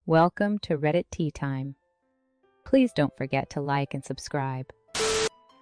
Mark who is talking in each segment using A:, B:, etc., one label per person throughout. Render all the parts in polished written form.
A: Welcome to Reddit Tea Time. Please don't forget to like and subscribe.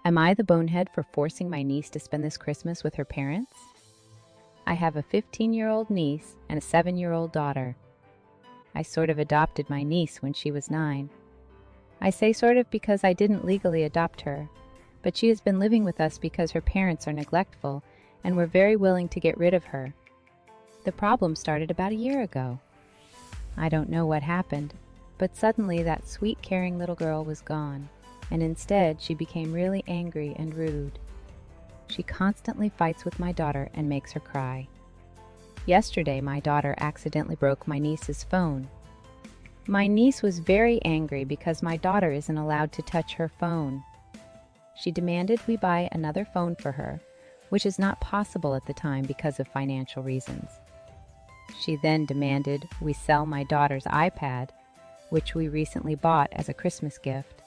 A: Am I the bonehead for forcing my niece to spend this Christmas with her parents? I have a 15-year-old niece and a 7-year-old daughter. I sort of adopted my niece when she was 9. I say sort of because I didn't legally adopt her, but she has been living with us because her parents are neglectful and were very willing to get rid of her. The problem started about a year ago. I don't know what happened, but suddenly that sweet, caring little girl was gone, and instead she became really angry and rude. She constantly fights with my daughter and makes her cry. Yesterday, my daughter accidentally broke my niece's phone. My niece was very angry because my daughter isn't allowed to touch her phone. She demanded we buy another phone for her, which is not possible at the time because of financial reasons. She then demanded we sell my daughter's iPad, which we recently bought as a Christmas gift,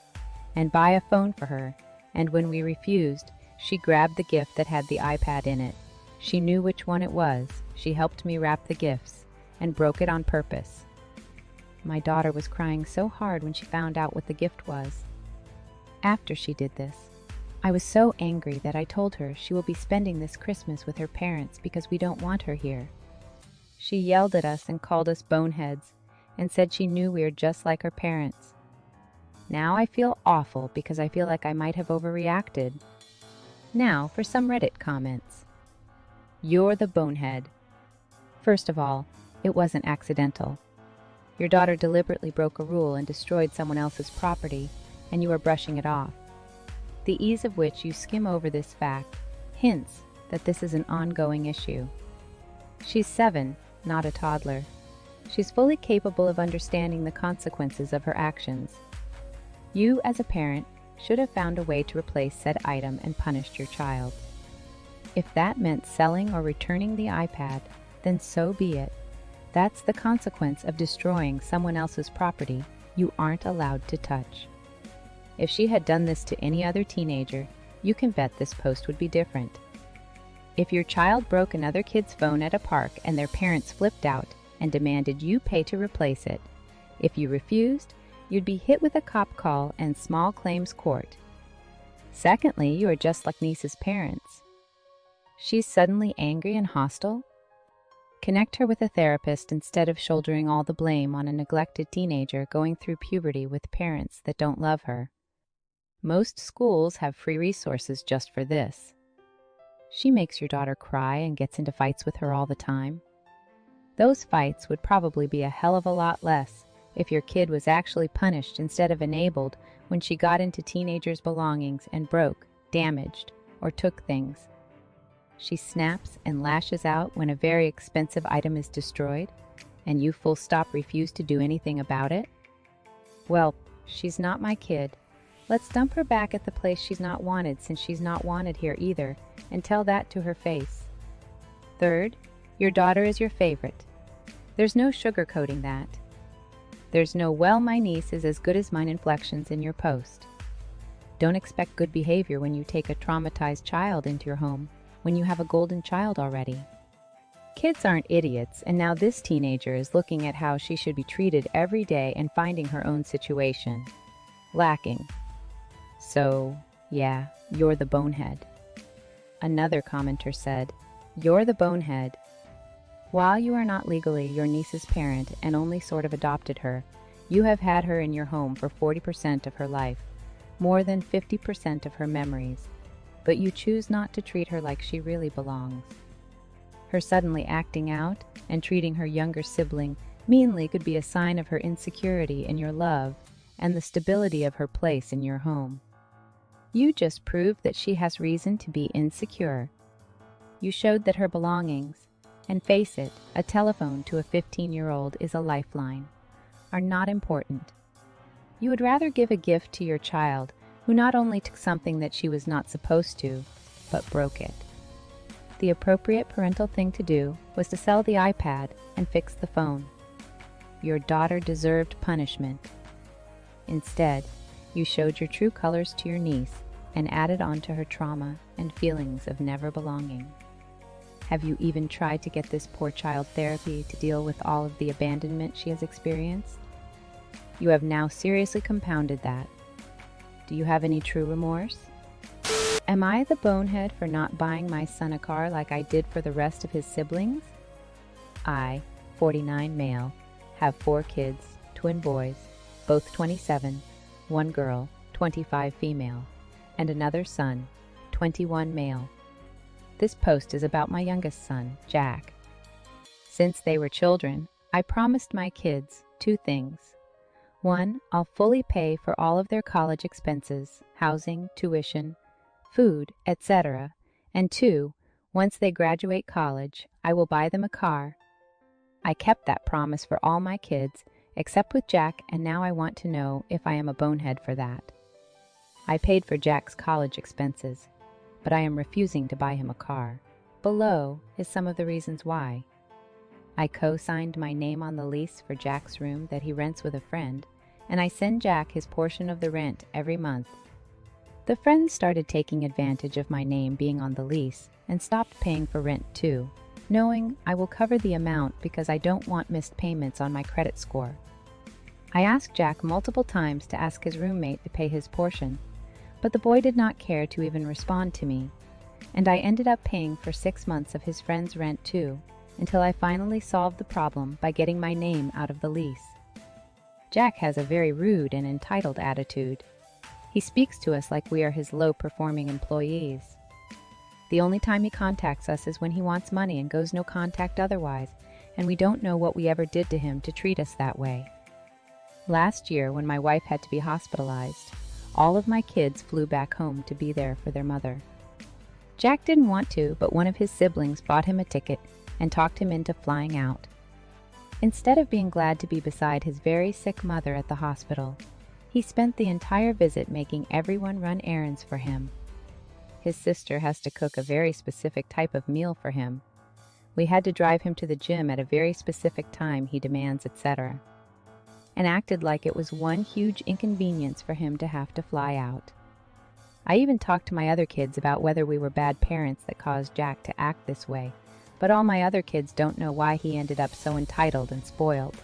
A: and buy a phone for her, and when we refused, she grabbed the gift that had the iPad in it. She knew which one it was. She helped me wrap the gifts, and broke it on purpose. My daughter was crying so hard when she found out what the gift was. After she did this, I was so angry that I told her she will be spending this Christmas with her parents because we don't want her here. She yelled at us and called us boneheads and said she knew we were just like her parents. Now I feel awful because I feel like I might have overreacted. Now for some Reddit comments. You're the bonehead. First of all, it wasn't accidental. Your daughter deliberately broke a rule and destroyed someone else's property, and you are brushing it off. The ease of which you skim over this fact hints that this is an ongoing issue. She's 7. Not a toddler. She's fully capable of understanding the consequences of her actions. You, as a parent, should have found a way to replace said item and punished your child. If that meant selling or returning the iPad, then so be it. That's the consequence of destroying someone else's property you aren't allowed to touch. If she had done this to any other teenager, you can bet this post would be different. If your child broke another kid's phone at a park and their parents flipped out and demanded you pay to replace it, if you refused, you'd be hit with a cop call and small claims court. Secondly, you are just like niece's parents. She's suddenly angry and hostile? Connect her with a therapist instead of shouldering all the blame on a neglected teenager going through puberty with parents that don't love her. Most schools have free resources just for this. She makes your daughter cry and gets into fights with her all the time. Those fights would probably be a hell of a lot less if your kid was actually punished instead of enabled when she got into teenagers' belongings and broke, damaged, or took things. She snaps and lashes out when a very expensive item is destroyed, and you full stop refuse to do anything about it? Well, she's not my kid. Let's dump her back at the place she's not wanted, since she's not wanted here either, and tell that to her face. Third, your daughter is your favorite. There's no sugarcoating that. There's no "well, my niece is as good as mine" inflections in your post. Don't expect good behavior when you take a traumatized child into your home, when you have a golden child already. Kids aren't idiots, and now this teenager is looking at how she should be treated every day and finding her own situation lacking. So, yeah, you're the bonehead. Another commenter said, "You're the bonehead. While you are not legally your niece's parent and only sort of adopted her, you have had her in your home for 40% of her life, more than 50% of her memories, but you choose not to treat her like she really belongs. Her suddenly acting out and treating her younger sibling meanly could be a sign of her insecurity in your love and the stability of her place in your home. You just proved that she has reason to be insecure. You showed that her belongings, and face it, a telephone to a 15-year-old is a lifeline, are not important. You would rather give a gift to your child who not only took something that she was not supposed to, but broke it. The appropriate parental thing to do was to sell the iPad and fix the phone. Your daughter deserved punishment. Instead, you showed your true colors to your niece and added on to her trauma and feelings of never belonging. Have you even tried to get this poor child therapy to deal with all of the abandonment she has experienced? You have now seriously compounded that. Do you have any true remorse? Am I the bonehead for not buying my son a car like I did for the rest of his siblings? I, 49 male, have 4 kids, twin boys, both 27, one girl, 25 female, and another son, 21 male. This post is about my youngest son, Jack. Since they were children, I promised my kids 2 things. 1, I'll fully pay for all of their college expenses, housing, tuition, food, etc. And 2, once they graduate college, I will buy them a car. I kept that promise for all my kids, except with Jack, and now I want to know if I am a bonehead for that. I paid for Jack's college expenses, but I am refusing to buy him a car. Below is some of the reasons why. I co-signed my name on the lease for Jack's room that he rents with a friend, and I send Jack his portion of the rent every month. The friend started taking advantage of my name being on the lease and stopped paying for rent too, knowing I will cover the amount because I don't want missed payments on my credit score. I asked Jack multiple times to ask his roommate to pay his portion, but the boy did not care to even respond to me, and I ended up paying for 6 months of his friend's rent too, until I finally solved the problem by getting my name out of the lease. Jack has a very rude and entitled attitude. He speaks to us like we are his low-performing employees. The only time he contacts us is when he wants money and goes no contact otherwise, and we don't know what we ever did to him to treat us that way. Last year, when my wife had to be hospitalized, all of my kids flew back home to be there for their mother. Jack didn't want to, but one of his siblings bought him a ticket and talked him into flying out. Instead of being glad to be beside his very sick mother at the hospital, he spent the entire visit making everyone run errands for him. His sister has to cook a very specific type of meal for him. We had to drive him to the gym at a very specific time he demands, etc., and acted like it was one huge inconvenience for him to have to fly out. I even talked to my other kids about whether we were bad parents that caused Jack to act this way, but all my other kids don't know why he ended up so entitled and spoiled.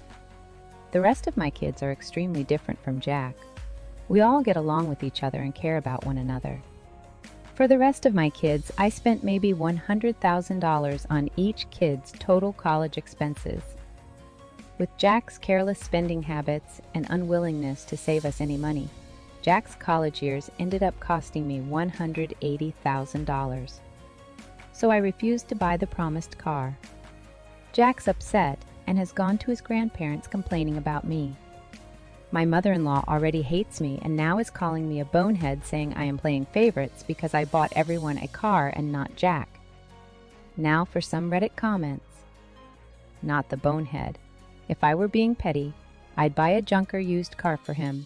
A: The rest of my kids are extremely different from Jack. We all get along with each other and care about one another. For the rest of my kids, I spent maybe $100,000 on each kid's total college expenses. With Jack's careless spending habits and unwillingness to save us any money, Jack's college years ended up costing me $180,000. So I refused to buy the promised car. Jack's upset and has gone to his grandparents complaining about me. My mother-in-law already hates me and now is calling me a bonehead, saying I am playing favorites because I bought everyone a car and not Jack. Now for some Reddit comments. Not the bonehead. If I were being petty, I'd buy a junker used car for him.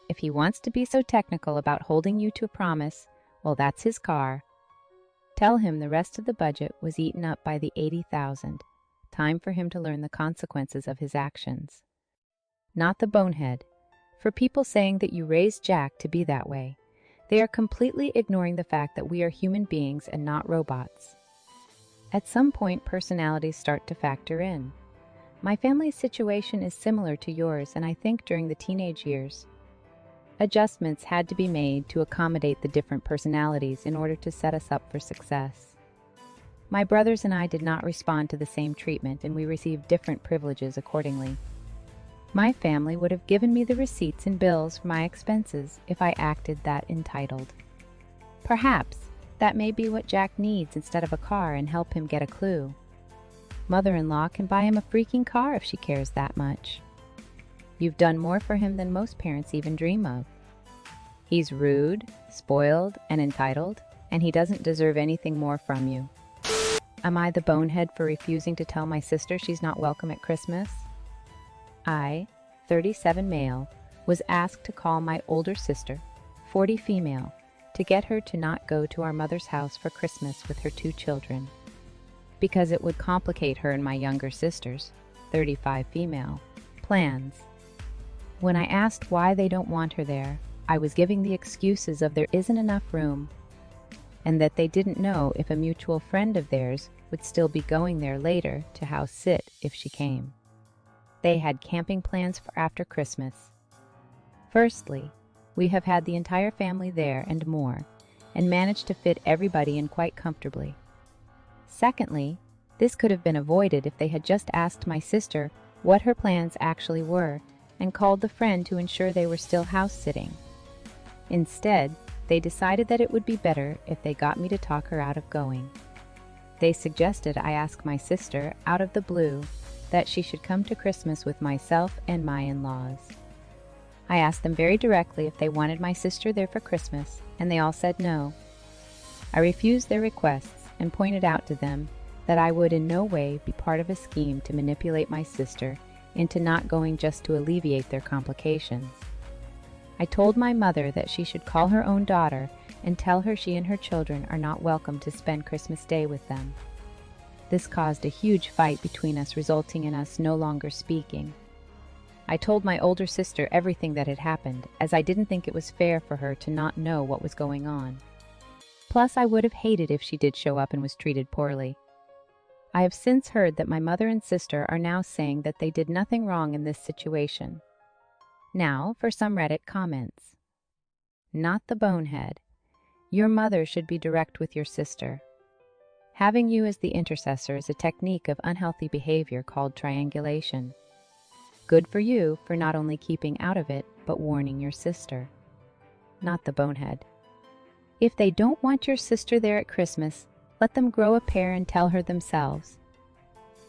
A: If he wants to be so technical about holding you to a promise, well, that's his car. Tell him the rest of the budget was eaten up by the $80,000. Time for him to learn the consequences of his actions. Not the bonehead. For people saying that you raised Jack to be that way, they are completely ignoring the fact that we are human beings and not robots. At some point, personalities start to factor in. My family's situation is similar to yours, and I think during the teenage years, adjustments had to be made to accommodate the different personalities in order to set us up for success. My brothers and I did not respond to the same treatment, and we received different privileges accordingly. My family would have given me the receipts and bills for my expenses if I acted that entitled. Perhaps that may be what Jack needs instead of a car, and help him get a clue. Mother-in-law can buy him a freaking car if she cares that much. You've done more for him than most parents even dream of. He's rude, spoiled, and entitled, and he doesn't deserve anything more from you. Am I the bonehead for refusing to tell my sister she's not welcome at Christmas? I, 37 male, was asked to call my older sister, 40 female, to get her to not go to our mother's house for Christmas with her 2 children, because it would complicate her and my younger sister's, 35 female, plans. When I asked why they don't want her there, I was giving the excuses of there isn't enough room, and that they didn't know if a mutual friend of theirs would still be going there later to house sit if she came. They had camping plans for after Christmas. Firstly, we have had the entire family there and more, and managed to fit everybody in quite comfortably. Secondly, this could have been avoided if they had just asked my sister what her plans actually were and called the friend to ensure they were still house-sitting. Instead, they decided that it would be better if they got me to talk her out of going. They suggested I ask my sister, out of the blue, that she should come to Christmas with myself and my in-laws. I asked them very directly if they wanted my sister there for Christmas, and they all said no. I refused their requests and pointed out to them that I would in no way be part of a scheme to manipulate my sister into not going just to alleviate their complications. I told my mother that she should call her own daughter and tell her she and her children are not welcome to spend Christmas Day with them. This caused a huge fight between us, resulting in us no longer speaking. I told my older sister everything that had happened, as I didn't think it was fair for her to not know what was going on. Plus, I would have hated if she did show up and was treated poorly. I have since heard that my mother and sister are now saying that they did nothing wrong in this situation. Now, for some Reddit comments. Not the bonehead. Your mother should be direct with your sister. Having you as the intercessor is a technique of unhealthy behavior called triangulation. Good for you for not only keeping out of it, but warning your sister. Not the bonehead. If they don't want your sister there at Christmas, let them grow a pair and tell her themselves.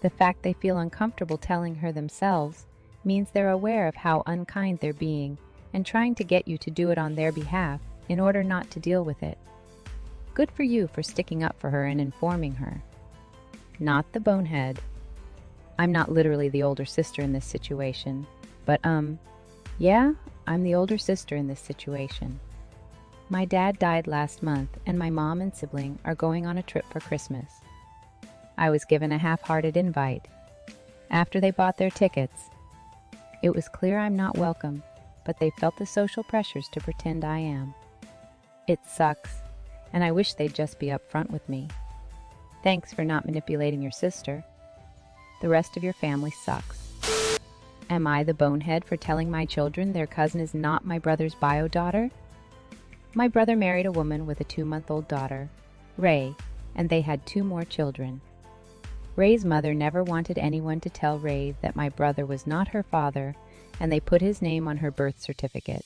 A: The fact they feel uncomfortable telling her themselves means they're aware of how unkind they're being and trying to get you to do it on their behalf in order not to deal with it. Good for you for sticking up for her and informing her. Not the bonehead. I'm not literally the older sister in this situation, but yeah, I'm the older sister in this situation. My dad died last month, and my mom and sibling are going on a trip for Christmas. I was given a half-hearted invite. After they bought their tickets, it was clear I'm not welcome, but they felt the social pressures to pretend I am. It sucks, and I wish they'd just be upfront with me. Thanks for not manipulating your sister. The rest of your family sucks. Am I the bonehead for telling my children their cousin is not my brother's bio daughter? My brother married a woman with a 2-month-old daughter, Ray, and they had 2 more children. Ray's mother never wanted anyone to tell Ray that my brother was not her father, and they put his name on her birth certificate.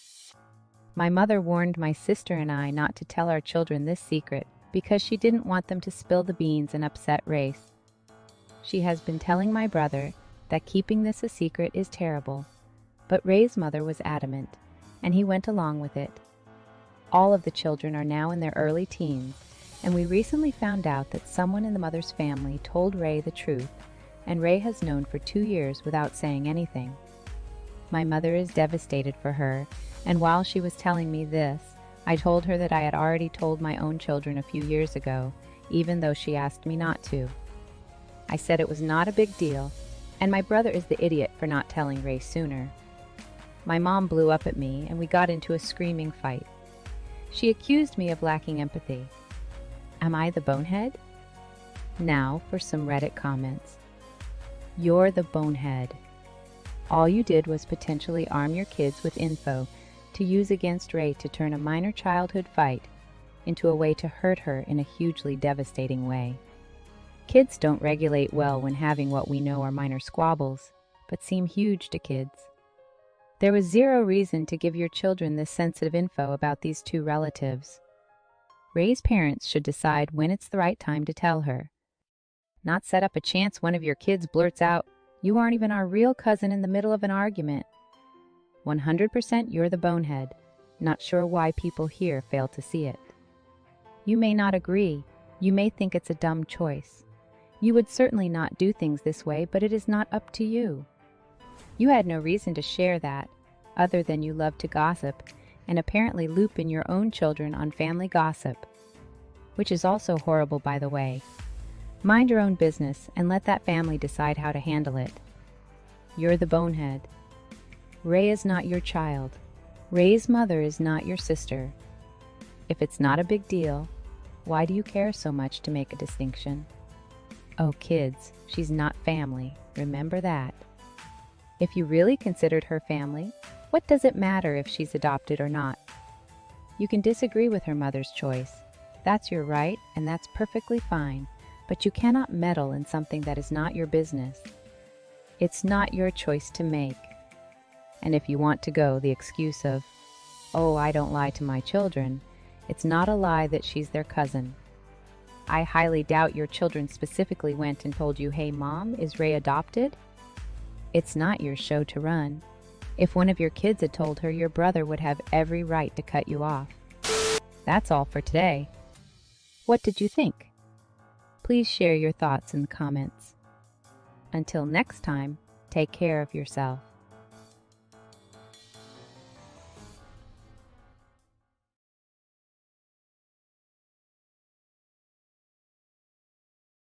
A: My mother warned my sister and I not to tell our children this secret because she didn't want them to spill the beans and upset Ray. She has been telling my brother that keeping this a secret is terrible, but Ray's mother was adamant, and he went along with it. All of the children are now in their early teens, and we recently found out that someone in the mother's family told Ray the truth, and Ray has known for 2 years without saying anything. My mother is devastated for her, and while she was telling me this, I told her that I had already told my own children a few years ago, even though she asked me not to. I said it was not a big deal, and my brother is the idiot for not telling Ray sooner. My mom blew up at me, and we got into a screaming fight. She accused me of lacking empathy. Am I the bonehead? Now for some Reddit comments. You're the bonehead. All you did was potentially arm your kids with info to use against Ray to turn a minor childhood fight into a way to hurt her in a hugely devastating way. Kids don't regulate well when having what we know are minor squabbles, but seem huge to kids. There was zero reason to give your children this sensitive info about these 2 relatives. Ray's parents should decide when it's the right time to tell her. Not set up a chance one of your kids blurts out, "You aren't even our real cousin," in the middle of an argument. 100% you're the bonehead. Not sure why people here fail to see it. You may not agree. You may think it's a dumb choice. You would certainly not do things this way, but it is not up to you. You had no reason to share that, other than you love to gossip, and apparently loop in your own children on family gossip, which is also horrible, by the way. Mind your own business and let that family decide how to handle it. You're the bonehead. Ray is not your child. Ray's mother is not your sister. If it's not a big deal, why do you care so much to make a distinction? Oh, kids, she's not family. Remember that. If you really considered her family, what does it matter if she's adopted or not? You can disagree with her mother's choice. That's your right, and that's perfectly fine, but you cannot meddle in something that is not your business. It's not your choice to make. And if you want to go the excuse of, "Oh, I don't lie to my children," it's not a lie that she's their cousin. I highly doubt your children specifically went and told you, "Hey, Mom, is Ray adopted?" It's not your show to run. If one of your kids had told her, your brother would have every right to cut you off. That's all for today. What did you think? Please share your thoughts in the comments. Until next time, take care of yourself.